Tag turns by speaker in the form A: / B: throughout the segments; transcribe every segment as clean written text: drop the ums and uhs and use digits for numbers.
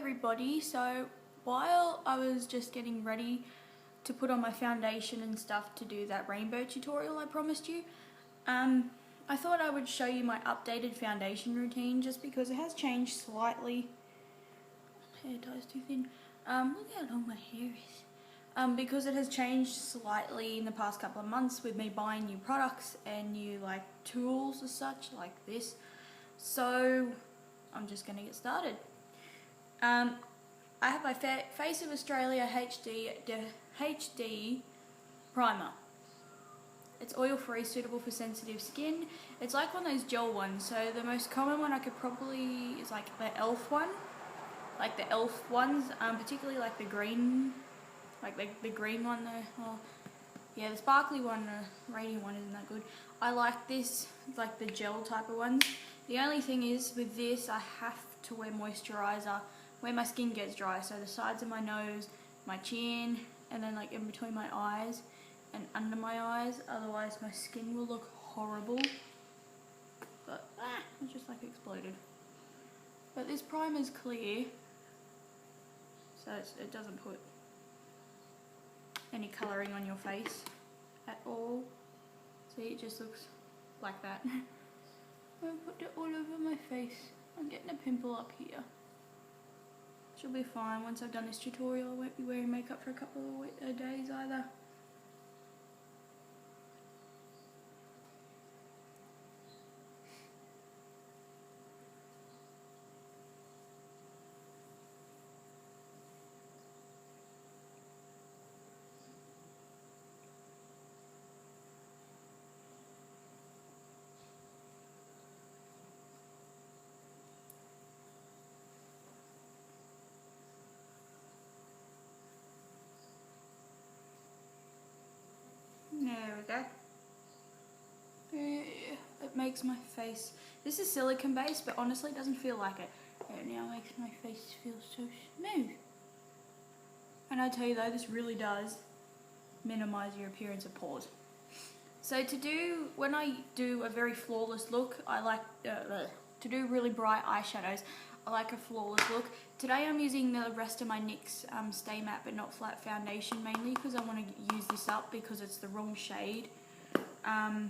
A: everybody. So while I was just getting ready to put on my foundation and stuff to do that rainbow tutorial I promised you, I thought I would show you my updated foundation routine just because it has changed slightly. Hair tie's too thin. Look how long my hair is. Because it has changed slightly in the past couple of months with me buying new products and new tools as such, like this. So I'm just going to get started. I have my Face of Australia HD primer. It's oil free, suitable for sensitive skin. It's like one of those gel ones. So the most common one I could probably is like the e.l.f. one. Like the e.l.f. ones, particularly like the green, the green one though. Well, yeah, the sparkly one, the radiant one isn't that good. I like this, like the gel type of ones. The only thing is with this, I have to wear moisturizer where my skin gets dry. So the sides of my nose, my chin, and then like in between my eyes and under my eyes. Otherwise my skin will look horrible. But it just like exploded. But this primer's clear, so it doesn't put any colouring on your face at all. See, it just looks like that. I put it all over my face. I'm getting a pimple up here. She'll be fine. Once I've done this tutorial, I won't be wearing makeup for a couple of days either. There we go. It makes my face, this is silicone based, but honestly it doesn't feel like it. It now makes my face feel so smooth. And I tell you though, this really does minimize your appearance of pores. So when I do a very flawless look, I like to do really bright eyeshadows. I like a flawless look. Today I'm using the rest of my NYX Stay Matte but Not Flat foundation mainly because I want to use this up because it's the wrong shade. The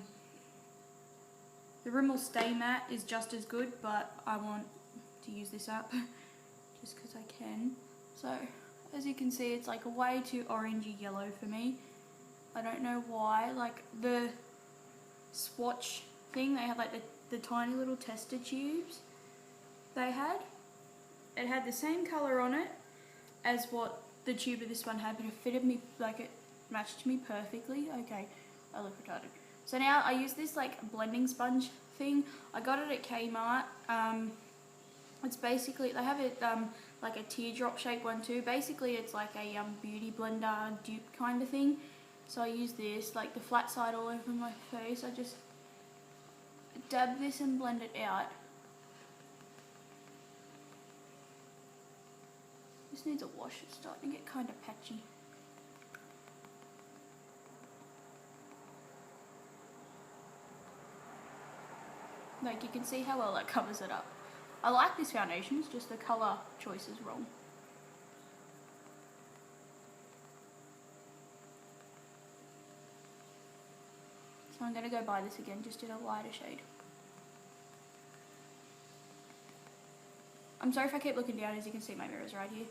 A: Rimmel Stay Matte is just as good, but I want to use this up just because I can. So as you can see, it's like way too orangey yellow for me. I don't know why. Like the swatch thing, they had like the tiny little tester tubes they had. It had the same colour on it as what the tube of this one had, but it fitted me, like it matched me perfectly. Okay, I look retarded. So now I use this like blending sponge thing. I got it at Kmart. It's basically, they have it like a teardrop shape one too. Basically it's like a beauty blender dupe kind of thing. So I use this, like the flat side all over my face. I just dab this and blend it out. This needs a wash, it's starting to get kind of patchy. Like you can see how well that covers it up. I like this foundation, it's just the colour choice is wrong. So I'm going to go buy this again, just in a lighter shade. I'm sorry if I keep looking down, as you can see my mirror's right here.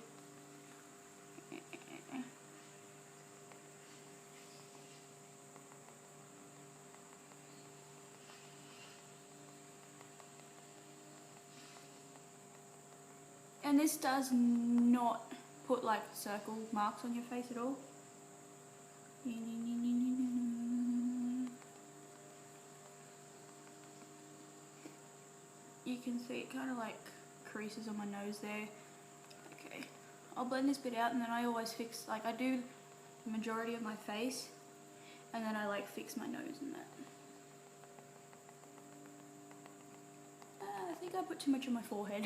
A: And this does not put like circle marks on your face at all. You can see it kind of like creases on my nose there. Okay, I'll blend this bit out and then I always fix, like I do the majority of my face and then I like fix my nose and that. I think I put too much on my forehead.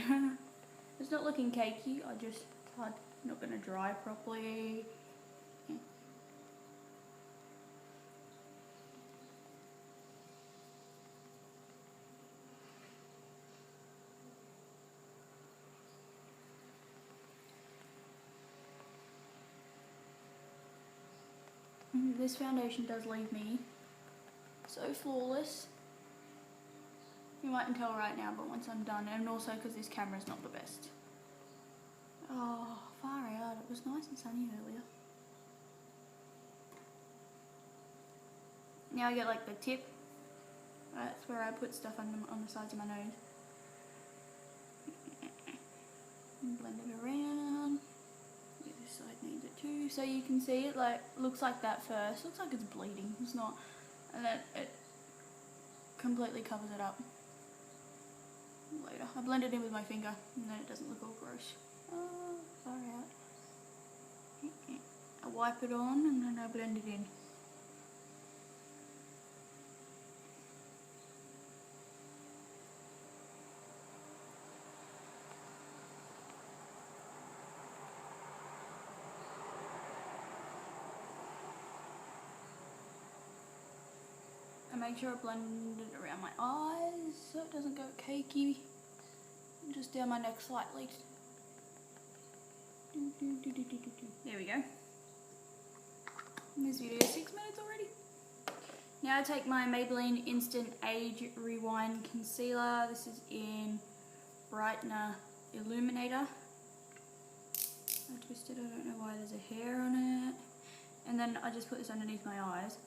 A: It's not looking cakey, it's hard, not going to dry properly. This foundation does leave me so flawless. You mightn't tell right now, but once I'm done, and also because this camera's not the best. Oh, far out. It was nice and sunny earlier. Now I get like the tip. That's where I put stuff on the sides of my nose. And blend it around. Yeah, this side needs it too. So you can see it like looks like that first. Looks like it's bleeding. It's not. And then it completely covers it up. Later. I blend it in with my finger and then it doesn't look all gross. Oh, far out. I wipe it on and then I blend it in. I make sure I blend it around my eyes so it doesn't go cakey. And just down my neck slightly. There we go. And this video is 6 minutes already. Now I take my Maybelline Instant Age Rewind Concealer. This is in Brightener Illuminator. I twisted, I don't know why there's a hair on it. And then I just put this underneath my eyes.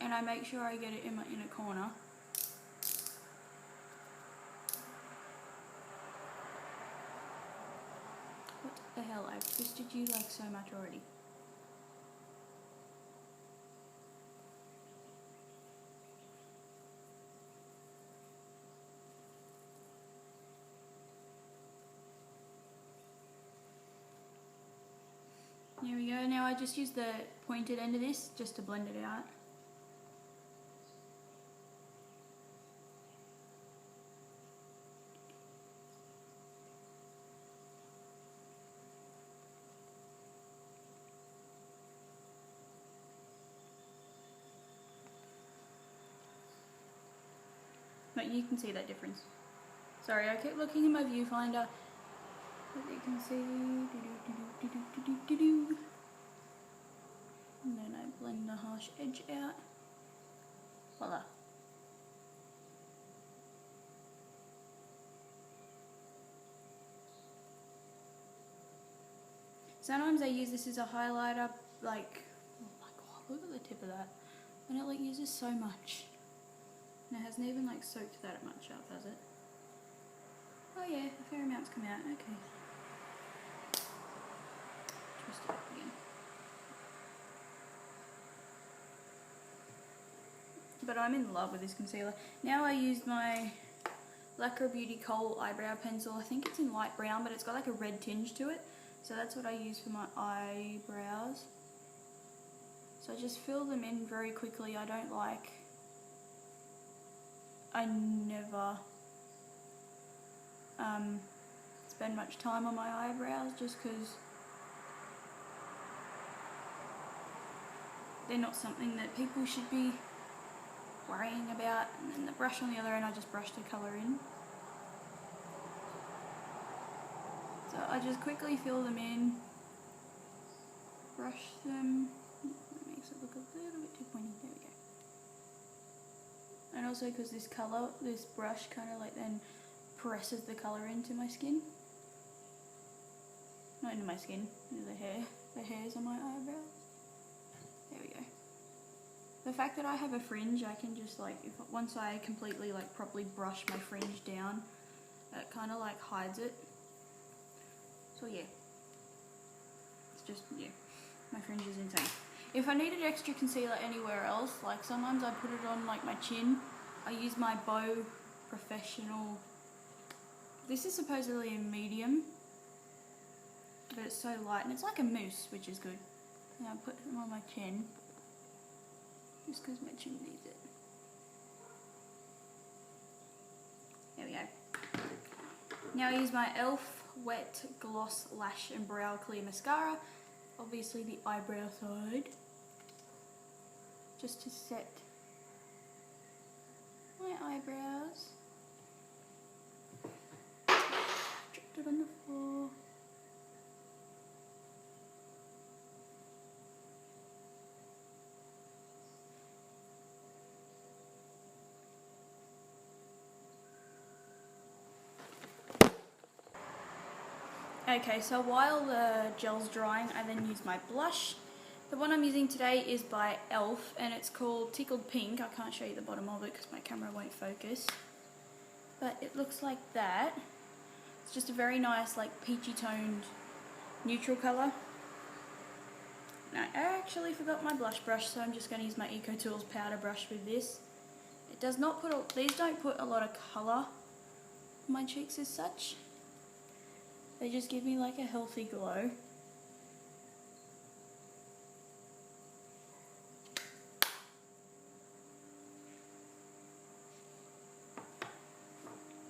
A: And I make sure I get it in my inner corner. What the hell? I've twisted you like so much already. There we go. Now I just use the pointed end of this just to blend it out. But you can see that difference. Sorry, I keep looking in my viewfinder. But you can see. And then I blend the harsh edge out. Voila. Sometimes I use this as a highlighter, like, oh my god, look at the tip of that. And it like uses so much. And it hasn't even like soaked that much up, has it? Oh yeah, a fair amount's come out, okay. Twist it up again. But I'm in love with this concealer. Now I use my Lacquer Beauty Kohl eyebrow pencil. I think it's in light brown, but it's got like a red tinge to it. So that's what I use for my eyebrows. So I just fill them in very quickly. I never spend much time on my eyebrows just because they're not something that people should be worrying about. And then the brush on the other end, I just brush the colour in. So I just quickly fill them in, brush them. That makes it look a little bit too pointy. There we go. And also because this colour, this brush kind of like then presses the colour into my skin. Not into my skin, into the hairs on my eyebrows. There we go. The fact that I have a fringe, I can just like, once I completely like properly brush my fringe down, that kind of like hides it. So yeah. It's just, yeah. My fringe is insane. If I needed extra concealer anywhere else, like sometimes I put it on like my chin. I use my Bow Professional. This is supposedly a medium, but it's so light and it's like a mousse, which is good. And I put them on my chin, just because my chin needs it. There we go. Now I use my e.l.f. Wet Gloss Lash and Brow Clear Mascara. Obviously the eyebrow side. Just to set my eyebrows. Dropped it on the floor. Okay, so while the gel's drying, I then use my blush. The one I'm using today is by e.l.f. and it's called Tickled Pink. I can't show you the bottom of it because my camera won't focus. But it looks like that. It's just a very nice, like, peachy toned neutral colour. Now, I actually forgot my blush brush, so I'm just going to use my EcoTools powder brush with this. It does not put, these don't put a lot of colour on my cheeks as such. They just give me like a healthy glow.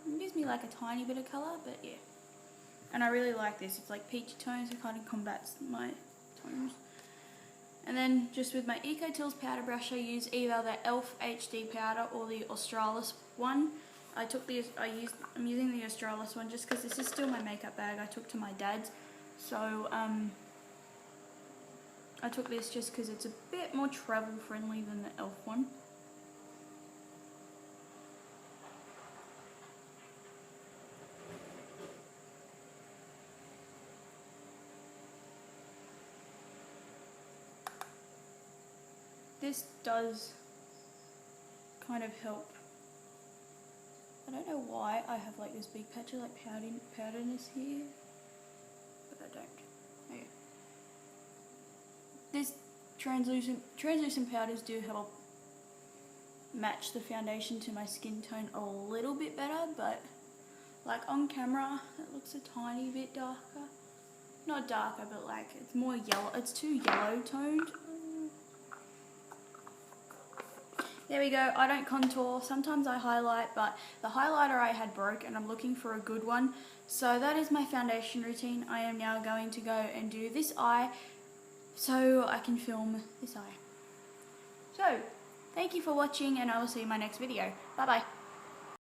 A: It gives me like a tiny bit of colour, but yeah. And I really like this. It's like peachy tones, it kind of combats my tones. And then just with my EcoTools powder brush, I use either the e.l.f. HD powder or the Australis one. I'm using the Australis one just because this is still my makeup bag I took to my dad's. So I took this just because it's a bit more travel friendly than the e.l.f. one. This does kind of help. I don't know why I have like this big patch of like powderness here, but I don't. Okay. This translucent powders do help match the foundation to my skin tone a little bit better, but like on camera it looks a tiny bit darker. Not darker, but like it's more yellow. It's too yellow toned. There we go. I don't contour. Sometimes I highlight, but the highlighter I had broke and I'm looking for a good one. So that is my foundation routine. I am now going to go and do this eye so I can film this eye. So, thank you for watching and I will see you in my next video. Bye bye.